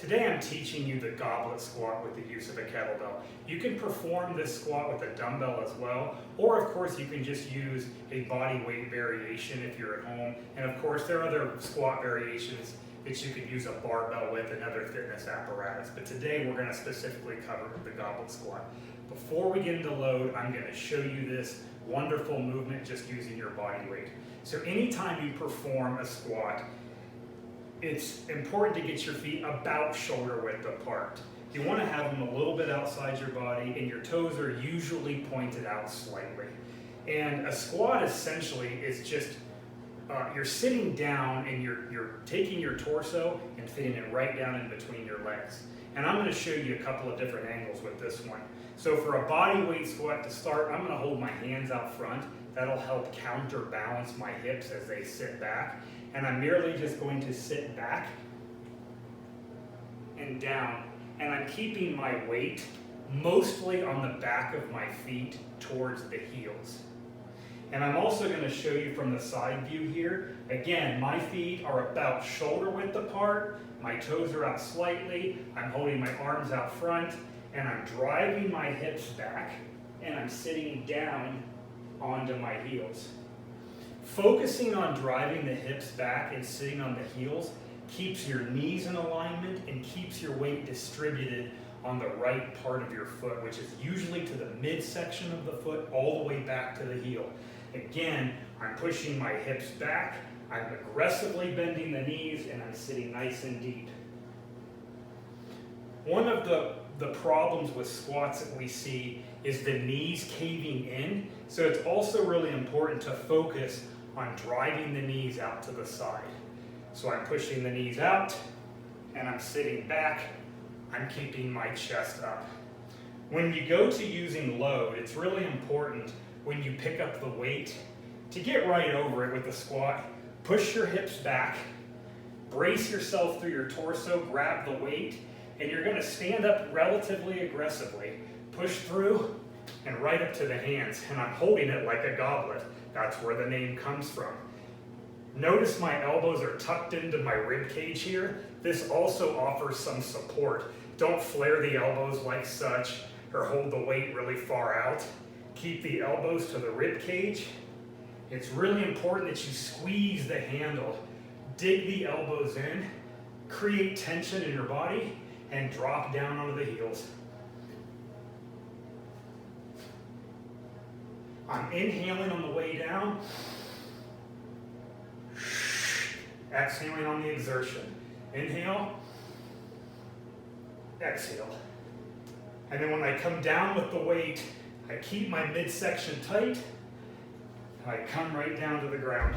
Today I'm teaching you the goblet squat with the use of a kettlebell. You can perform this squat with a dumbbell as well, or of course you can just use a body weight variation if you're at home. And of course there are other squat variations that you could use a barbell with and other fitness apparatus. But today we're going to specifically cover the goblet squat. Before we get into load, I'm going to show you this wonderful movement just using your body weight. So anytime you perform a squat, it's important to get your feet about shoulder width apart. You want to have them a little bit outside your body, and your toes are usually pointed out slightly. And a squat essentially is just, you're sitting down and you're taking your torso and fitting it right down in between your legs. And I'm going to show you a couple of different angles with this one. So for a body weight squat to start, I'm going to hold my hands out front. That'll help counterbalance my hips as they sit back. And I'm merely just going to sit back and down. And I'm keeping my weight mostly on the back of my feet towards the heels. And I'm also going to show you from the side view here. Again, my feet are about shoulder width apart. My toes are out slightly. I'm holding my arms out front. And I'm driving my hips back. And I'm sitting down onto my heels. Focusing on driving the hips back and sitting on the heels keeps your knees in alignment and keeps your weight distributed on the right part of your foot, which is usually to the midsection of the foot all the way back to the heel. Again, I'm pushing my hips back, I'm aggressively bending the knees, and I'm sitting nice and deep. One of the problems with squats that we see is the knees caving in. So it's also really important to focus on driving the knees out to the side. So I'm pushing the knees out and I'm sitting back. I'm keeping my chest up. When you go to using load, it's really important when you pick up the weight to get right over it with the squat. Push your hips back, brace yourself through your torso, grab the weight, and you're going to stand up relatively aggressively, push through, and right up to the hands. And I'm holding it like a goblet. That's where the name comes from. Notice my elbows are tucked into my rib cage here. This also offers some support. Don't flare the elbows like such or hold the weight really far out. Keep the elbows to the rib cage. It's really important that you squeeze the handle, dig the elbows in, create tension in your body, and drop down onto the heels. I'm inhaling on the way down, exhaling on the exertion. Inhale, exhale. And then when I come down with the weight, I keep my midsection tight, and I come right down to the ground.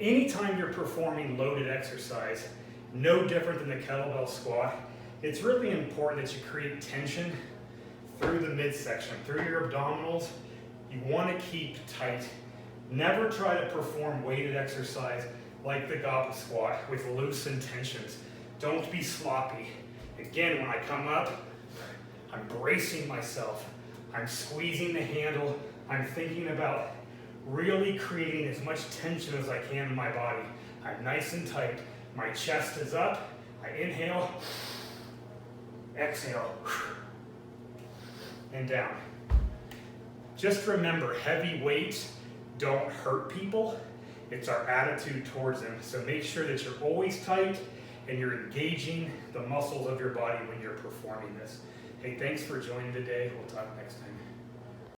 Anytime you're performing loaded exercise, no different than the kettlebell squat, it's really important that you create tension through the midsection, through your abdominals. You want to keep tight. Never try to perform weighted exercise like the goblet squat with loose intentions. Don't be sloppy. Again, when I come up, I'm bracing myself. I'm squeezing the handle. I'm thinking about really creating as much tension as I can in my body. I'm nice and tight. My chest is up. I inhale, exhale, and down. Just remember, heavy weights don't hurt people. It's our attitude towards them. So make sure that you're always tight and you're engaging the muscles of your body when you're performing this. Hey, thanks for joining today. We'll talk next time.